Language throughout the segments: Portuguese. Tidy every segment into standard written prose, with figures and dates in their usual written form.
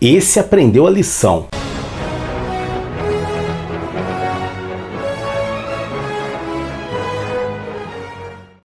Esse aprendeu a lição.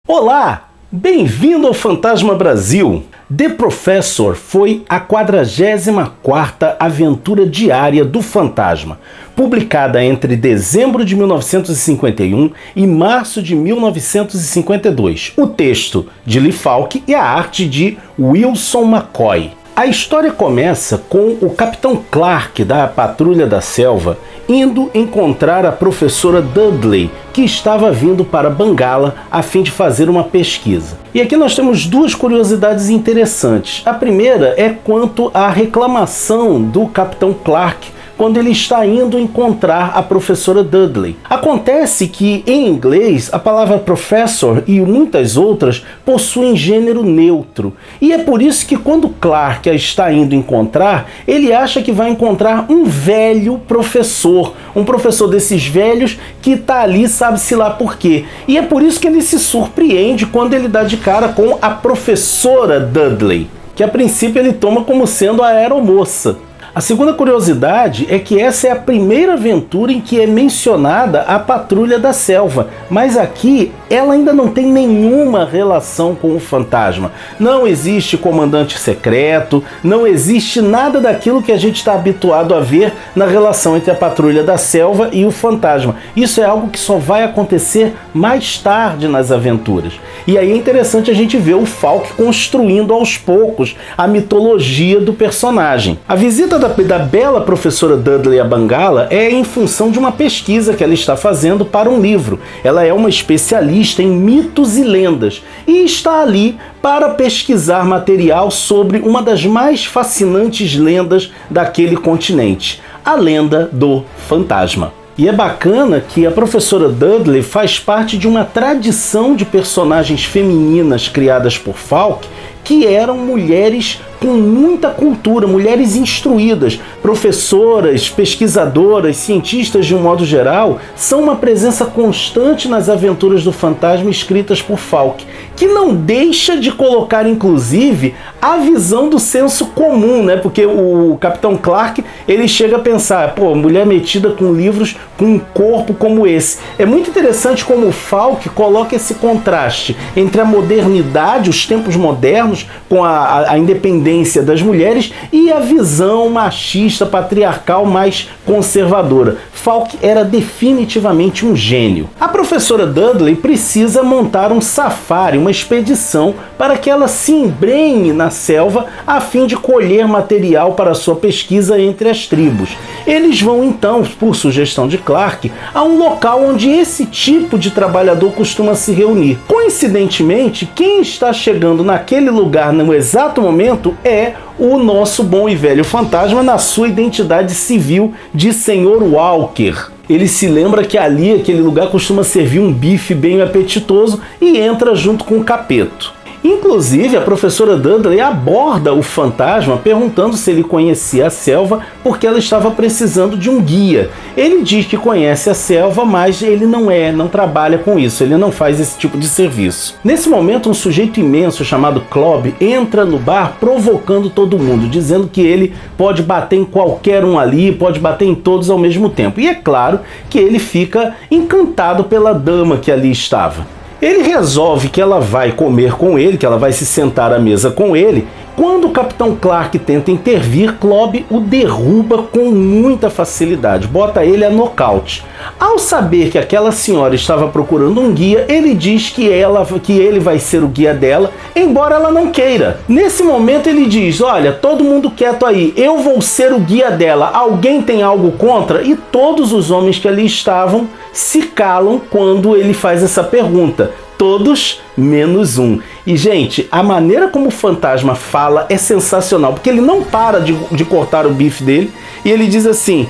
Olá! Bem-vindo ao Fantasma Brasil! The Professor foi a 44ª aventura diária do Fantasma, publicada entre dezembro de 1951 e março de 1952. O texto de Lee Falk e a arte de Wilson McCoy. A história começa com o Capitão Clark da Patrulha da Selva indo encontrar a professora Dudley, que estava vindo para Bangala a fim de fazer uma pesquisa. E aqui nós temos duas curiosidades interessantes. A primeira é quanto à reclamação do Capitão Clark quando ele está indo encontrar a professora Dudley. Acontece que, em inglês, a palavra professor e muitas outras possuem gênero neutro. E é por isso que quando Clark a está indo encontrar, ele acha que vai encontrar um velho professor. Um professor desses velhos que está ali, sabe-se lá por quê. E é por isso que ele se surpreende quando ele dá de cara com a professora Dudley, que a princípio ele toma como sendo a aeromoça. A segunda curiosidade é que essa é a primeira aventura em que é mencionada a Patrulha da Selva, mas aqui ela ainda não tem nenhuma relação com o fantasma. Não existe comandante secreto, não existe nada daquilo que a gente está habituado a ver na relação entre a Patrulha da Selva e o fantasma. Isso é algo que só vai acontecer mais tarde nas aventuras. E aí é interessante a gente ver o Falk construindo aos poucos a mitologia do personagem. A visita da bela professora Dudley a Bangala é em função de uma pesquisa que ela está fazendo para um livro. Ela é uma especialista em mitos e lendas e está ali para pesquisar material sobre uma das mais fascinantes lendas daquele continente, a lenda do fantasma. E é bacana que a professora Dudley faz parte de uma tradição de personagens femininas criadas por Falk, que eram mulheres com muita cultura, mulheres instruídas, professoras, pesquisadoras, cientistas de um modo geral, são uma presença constante nas aventuras do fantasma escritas por Falk, que não deixa de colocar, inclusive, a visão do senso comum, né? Porque o Capitão Clark, ele chega a pensar, pô, mulher metida com livros com um corpo como esse. É muito interessante como o Falk coloca esse contraste entre a modernidade, os tempos modernos, com a independência das mulheres e a visão machista, patriarcal mais conservadora. Falk era definitivamente um gênio. A professora Dudley precisa montar um safari, uma expedição, para que ela se embrenhe na selva a fim de colher material para sua pesquisa entre as tribos. Eles vão então, por sugestão de Clark, a um local onde esse tipo de trabalhador costuma se reunir. Coincidentemente, quem está chegando naquele lugar no exato momento é o nosso bom e velho fantasma na sua identidade civil de Sr. Walker. Ele se lembra que ali, aquele lugar, costuma servir um bife bem apetitoso e entra junto com o Capeto. Inclusive, a professora Dudley aborda o fantasma perguntando se ele conhecia a selva porque ela estava precisando de um guia. Ele diz que conhece a selva, mas ele não trabalha com isso, ele não faz esse tipo de serviço. Nesse momento, um sujeito imenso chamado Clob entra no bar provocando todo mundo, dizendo que ele pode bater em qualquer um ali, pode bater em todos ao mesmo tempo. E é claro que ele fica encantado pela dama que ali estava. Ele resolve que ela vai comer com ele, que ela vai se sentar à mesa com ele. Quando o Capitão Clark tenta intervir, Clob o derruba com muita facilidade, bota ele a nocaute. Ao saber que aquela senhora estava procurando um guia, ele diz que ele vai ser o guia dela, embora ela não queira. Nesse momento ele diz, olha, todo mundo quieto aí, eu vou ser o guia dela, alguém tem algo contra? E todos os homens que ali estavam se calam quando ele faz essa pergunta. Todos menos um. E, gente, a maneira como o fantasma fala é sensacional, porque ele não para de cortar o bife dele e ele diz assim,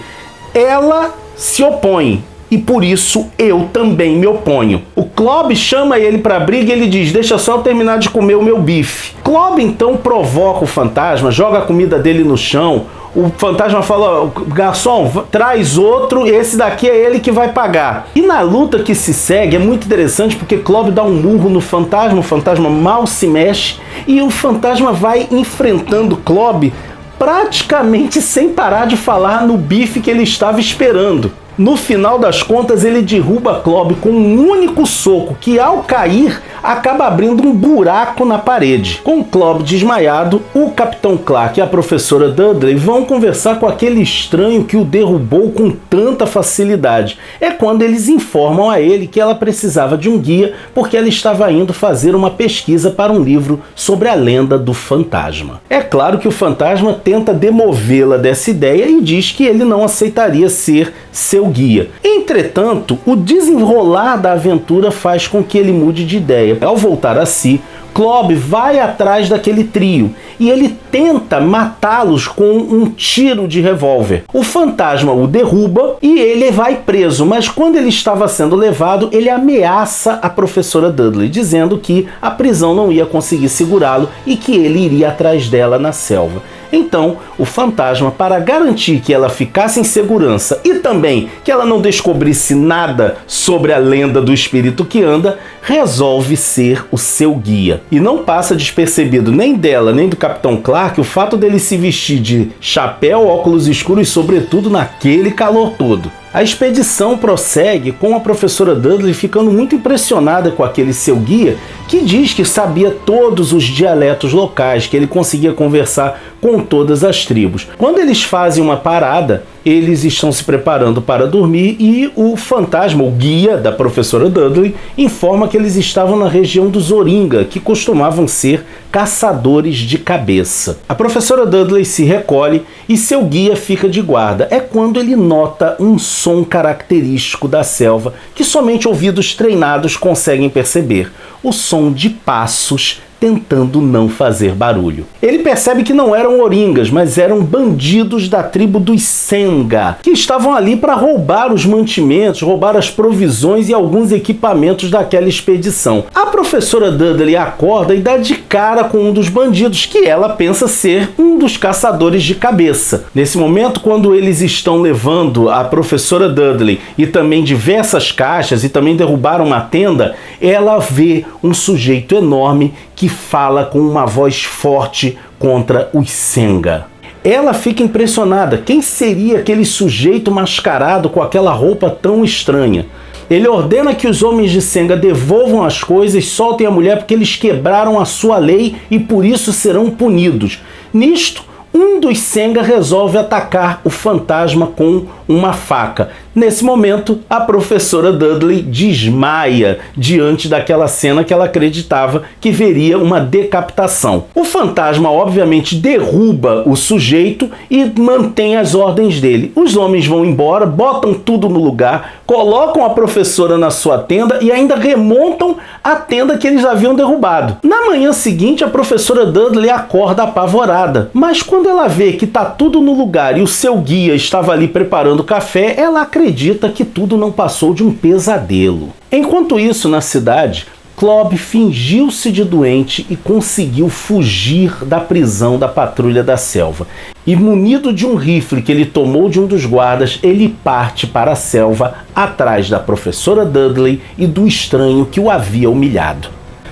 ela se opõe e por isso eu também me oponho. O Clob chama ele pra briga e ele diz, deixa só eu terminar de comer o meu bife. Clob então provoca o fantasma, joga a comida dele no chão. O fantasma fala, garçom, traz outro, esse daqui é ele que vai pagar. E na luta que se segue é muito interessante porque Clob dá um murro no fantasma, o fantasma mal se mexe e o fantasma vai enfrentando Clob praticamente sem parar de falar no bife que ele estava esperando. No final das contas, ele derruba Clob com um único soco que, ao cair, acaba abrindo um buraco na parede. Com Clob desmaiado, o Capitão Clark e a professora Dudley vão conversar com aquele estranho que o derrubou com tanta facilidade. É quando eles informam a ele que ela precisava de um guia porque ela estava indo fazer uma pesquisa para um livro sobre a lenda do fantasma. É claro que o fantasma tenta demovê-la dessa ideia e diz que ele não aceitaria ser seu guia. Entretanto, o desenrolar da aventura faz com que ele mude de ideia. Ao voltar a si, Clob vai atrás daquele trio e ele tenta matá-los com um tiro de revólver. O fantasma o derruba e ele vai preso, mas quando ele estava sendo levado, ele ameaça a professora Dudley, dizendo que a prisão não ia conseguir segurá-lo e que ele iria atrás dela na selva. Então, o fantasma, para garantir que ela ficasse em segurança e também que ela não descobrisse nada sobre a lenda do espírito que anda, resolve ser o seu guia. E não passa despercebido nem dela, nem do Capitão Clark o fato dele se vestir de chapéu, óculos escuros e sobretudo naquele calor todo. A expedição prossegue com a professora Dudley ficando muito impressionada com aquele seu guia, que diz que sabia todos os dialetos locais, que ele conseguia conversar com todas as tribos. Quando eles fazem uma parada, eles estão se preparando para dormir e o fantasma, o guia da professora Dudley, informa que eles estavam na região dos Oringa, que costumavam ser caçadores de cabeça. A professora Dudley se recolhe e seu guia fica de guarda. É quando ele nota um som característico da selva que somente ouvidos treinados conseguem perceber: o som de passos tentando não fazer barulho. Ele percebe que não eram oringas, mas eram bandidos da tribo dos Senga, que estavam ali para roubar os mantimentos, roubar as provisões e alguns equipamentos daquela expedição. A professora Dudley acorda e dá de cara com um dos bandidos, que ela pensa ser um dos caçadores de cabeça. Nesse momento, quando eles estão levando a professora Dudley e também diversas caixas e também derrubaram uma tenda, ela vê um sujeito enorme que fala com uma voz forte contra os Senga. Ela fica impressionada. Quem seria aquele sujeito mascarado com aquela roupa tão estranha? Ele ordena que os homens de Senga devolvam as coisas, soltem a mulher porque eles quebraram a sua lei e por isso serão punidos. Nisto, um dos Senga resolve atacar o fantasma com uma faca. Nesse momento, a professora Dudley desmaia diante daquela cena que ela acreditava que veria uma decapitação. O fantasma, obviamente, derruba o sujeito e mantém as ordens dele. Os homens vão embora, botam tudo no lugar, colocam a professora na sua tenda e ainda remontam a tenda que eles haviam derrubado. Na manhã seguinte, a professora Dudley acorda apavorada, mas quando ela vê que está tudo no lugar e o seu guia estava ali preparando o café, ela acredita que tudo não passou de um pesadelo. Enquanto isso, na cidade, Clob fingiu-se de doente e conseguiu fugir da prisão da patrulha da selva. E munido de um rifle que ele tomou de um dos guardas, ele parte para a selva atrás da professora Dudley e do estranho que o havia humilhado.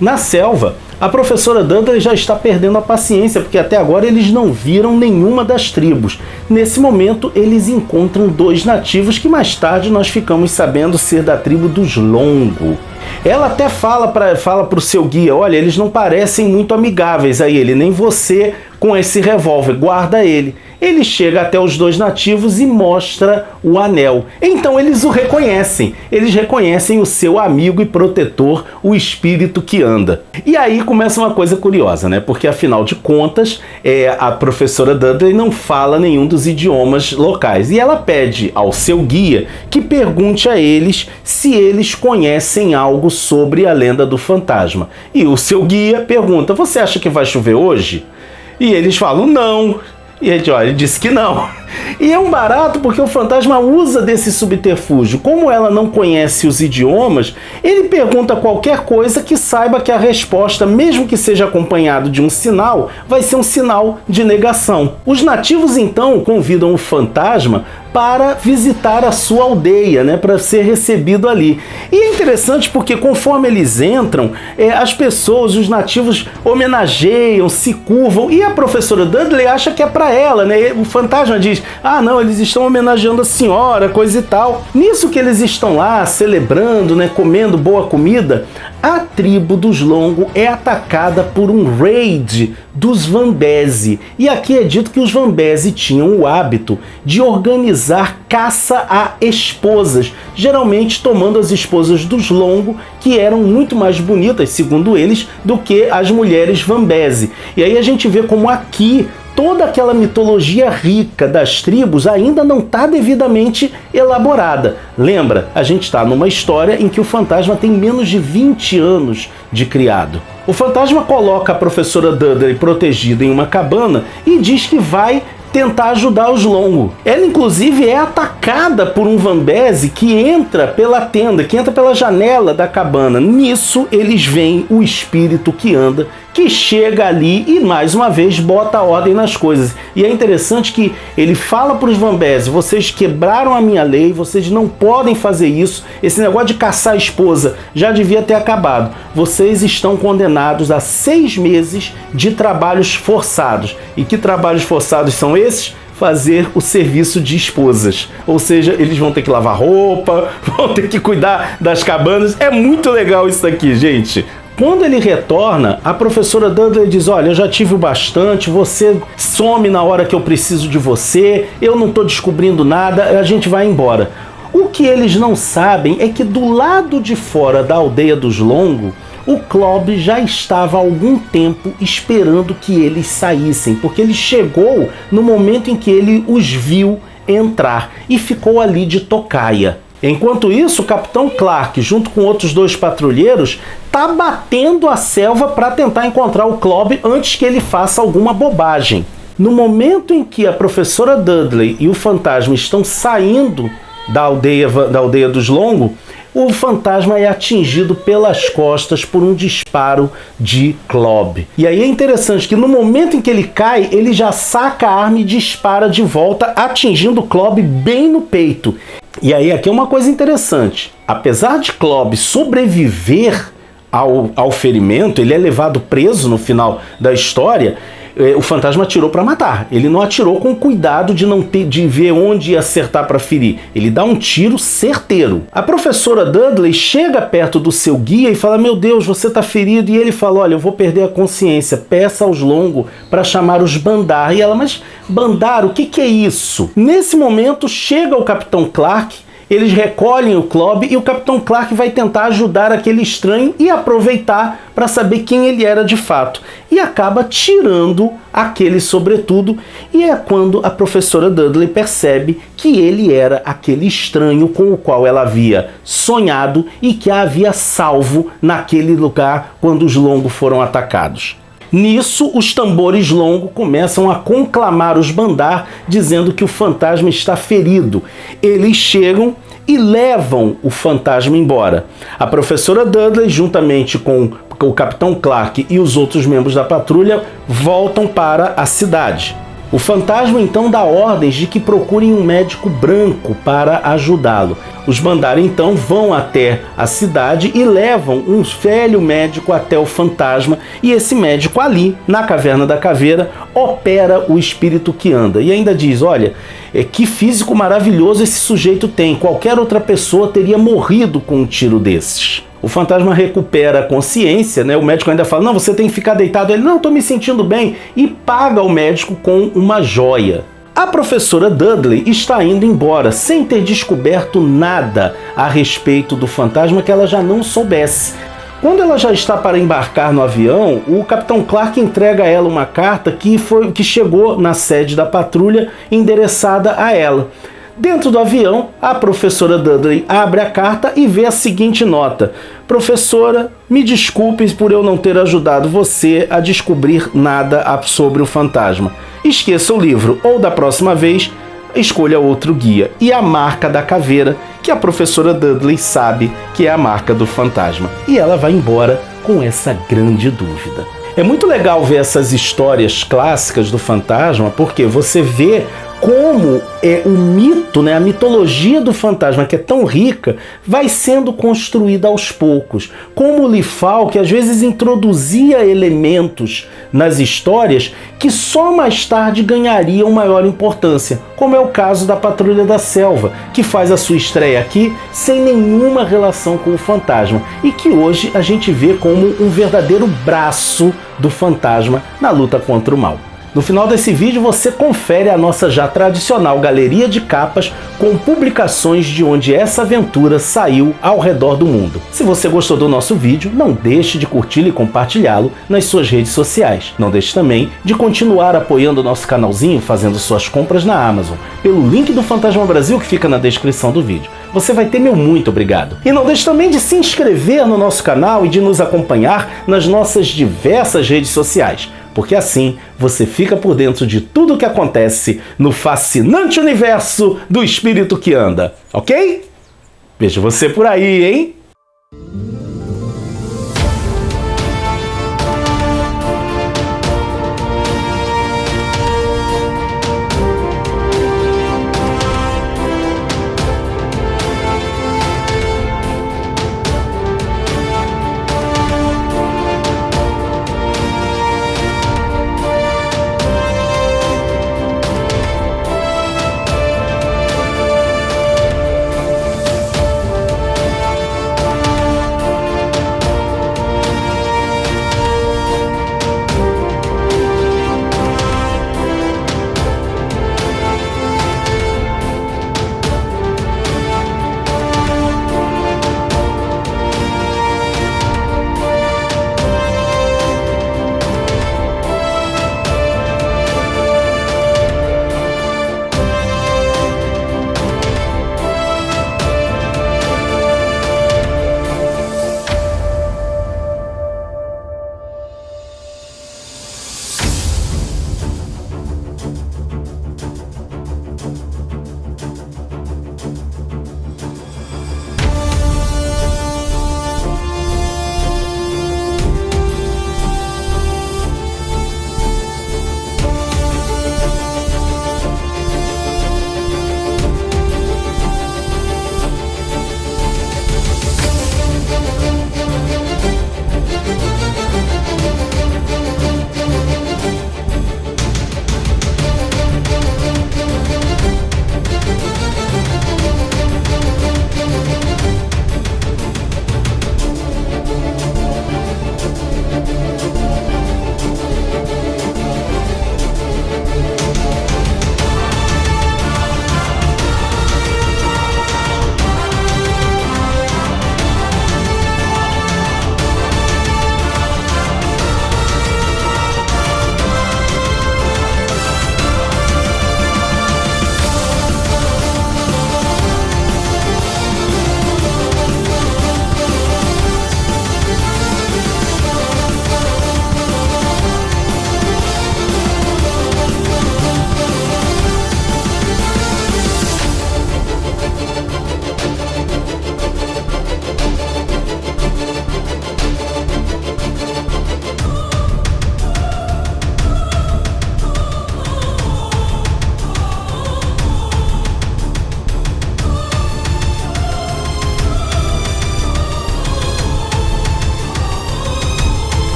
Na selva, a professora Dudley já está perdendo a paciência, porque até agora eles não viram nenhuma das tribos. Nesse momento, eles encontram dois nativos que mais tarde nós ficamos sabendo ser da tribo dos Longo. Ela até fala para o seu guia: olha, eles não parecem muito amigáveis a ele, nem você com esse revólver, guarda ele. Ele chega até os dois nativos e mostra o anel. Então eles o reconhecem. Eles reconhecem o seu amigo e protetor, o espírito que anda. E aí começa uma coisa curiosa, né? Porque afinal de contas, a professora Dudley não fala nenhum dos idiomas locais. E ela pede ao seu guia que pergunte a eles se eles conhecem algo sobre a lenda do fantasma. E o seu guia pergunta: você acha que vai chover hoje? E eles falam: não. E ele disse que não. E é um barato porque o fantasma usa desse subterfúgio. Como ela não conhece os idiomas, ele pergunta qualquer coisa que saiba que a resposta, mesmo que seja acompanhado de um sinal, vai ser um sinal de negação. Os nativos então convidam o fantasma para visitar a sua aldeia, né, para ser recebido ali. E é interessante porque conforme eles entram, as pessoas, os nativos homenageiam, se curvam, e a professora Dudley acha que é para ela, né? O fantasma diz: ah, não, eles estão homenageando a senhora, coisa e tal. Nisso que eles estão lá celebrando, né, comendo boa comida, a tribo dos Longo é atacada por um raid dos Vambezi. E aqui é dito que os Vambezi tinham o hábito de organizar caça a esposas, geralmente tomando as esposas dos Longo, que eram muito mais bonitas, segundo eles, do que as mulheres Vambezi. E aí a gente vê como aqui toda aquela mitologia rica das tribos ainda não está devidamente elaborada. Lembra, a gente está numa história em que o fantasma tem menos de 20 anos de criado. O fantasma coloca a professora Dudley protegida em uma cabana e diz que vai tentar ajudar os Longo. Ela inclusive é atacada por um Vambezi que entra pela tenda, que entra pela janela da cabana. Nisso eles veem o espírito que anda, que chega ali e mais uma vez bota ordem nas coisas. E é interessante que ele fala para os Vambezi: vocês quebraram a minha lei, vocês não podem fazer isso, esse negócio de caçar a esposa já devia ter acabado. Vocês estão condenados a 6 meses de trabalhos forçados. E que trabalhos forçados são esses? Fazer o serviço de esposas. Ou seja, eles vão ter que lavar roupa, vão ter que cuidar das cabanas. É muito legal isso aqui, gente. Quando ele retorna, a professora Dudley diz: olha, eu já tive o bastante, você some na hora que eu preciso de você, eu não estou descobrindo nada, a gente vai embora. O que eles não sabem é que do lado de fora da aldeia dos Longo, o Clob já estava há algum tempo esperando que eles saíssem, porque ele chegou no momento em que ele os viu entrar e ficou ali de tocaia. Enquanto isso, o Capitão Clark, junto com outros 2 patrulheiros, tá batendo a selva para tentar encontrar o Clob antes que ele faça alguma bobagem. No momento em que a professora Dudley e o fantasma estão saindo da aldeia dos Longo, o fantasma é atingido pelas costas por um disparo de Clob. E aí é interessante que no momento em que ele cai, ele já saca a arma e dispara de volta, atingindo Clob bem no peito. E aí aqui é uma coisa interessante: apesar de Clob sobreviver ao ferimento, ele é levado preso no final da história, o fantasma atirou para matar. Ele não atirou com cuidado de ver onde ia acertar para ferir. Ele dá um tiro certeiro. A professora Dudley chega perto do seu guia e fala: meu Deus, você tá ferido. E ele fala: olha, eu vou perder a consciência, peça aos Longo para chamar os Bandar. E ela: mas Bandar, o que é isso? Nesse momento chega o Capitão Clark. Eles recolhem o Clob e o Capitão Clark vai tentar ajudar aquele estranho e aproveitar para saber quem ele era de fato. E acaba tirando aquele sobretudo, e é quando a professora Dudley percebe que ele era aquele estranho com o qual ela havia sonhado e que a havia salvo naquele lugar quando os Longo foram atacados. Nisso, os tambores Longo começam a conclamar os Bandar, dizendo que o fantasma está ferido. Eles chegam e levam o fantasma embora. A professora Dudley, juntamente com o Capitão Clark e os outros membros da patrulha, voltam para a cidade. O fantasma então dá ordens de que procurem um médico branco para ajudá-lo. Os Bandar então vão até a cidade e levam um velho médico até o fantasma, e esse médico ali, na Caverna da Caveira, opera o espírito que anda. E ainda diz: olha, que físico maravilhoso esse sujeito tem, qualquer outra pessoa teria morrido com um tiro desses. O fantasma recupera a consciência, né? O médico ainda fala: não, você tem que ficar deitado. Ele: não, estou me sentindo bem, e paga o médico com uma joia. A professora Dudley está indo embora, sem ter descoberto nada a respeito do fantasma que ela já não soubesse. Quando ela já está para embarcar no avião, o Capitão Clark entrega a ela uma carta que chegou na sede da patrulha, endereçada a ela. Dentro do avião, a professora Dudley abre a carta e vê a seguinte nota: professora, me desculpe por eu não ter ajudado você a descobrir nada sobre o fantasma. Esqueça o livro, ou da próxima vez escolha outro guia. E a marca da caveira, que a professora Dudley sabe que é a marca do fantasma. E ela vai embora com essa grande dúvida. É muito legal ver essas histórias clássicas do fantasma, porque você vê como o mito, né, a mitologia do fantasma, que é tão rica, vai sendo construída aos poucos. Como o Lee Falk às vezes introduzia elementos nas histórias que só mais tarde ganhariam maior importância, como é o caso da Patrulha da Selva, que faz a sua estreia aqui sem nenhuma relação com o fantasma e que hoje a gente vê como um verdadeiro braço do fantasma na luta contra o mal. No final desse vídeo você confere a nossa já tradicional galeria de capas com publicações de onde essa aventura saiu ao redor do mundo. Se você gostou do nosso vídeo, não deixe de curti-lo e compartilhá-lo nas suas redes sociais. Não deixe também de continuar apoiando o nosso canalzinho fazendo suas compras na Amazon, pelo link do Fantasma Brasil que fica na descrição do vídeo. Você vai ter meu muito obrigado. E não deixe também de se inscrever no nosso canal e de nos acompanhar nas nossas diversas redes sociais, porque assim você fica por dentro de tudo o que acontece no fascinante universo do espírito que anda, ok? Vejo você por aí, hein?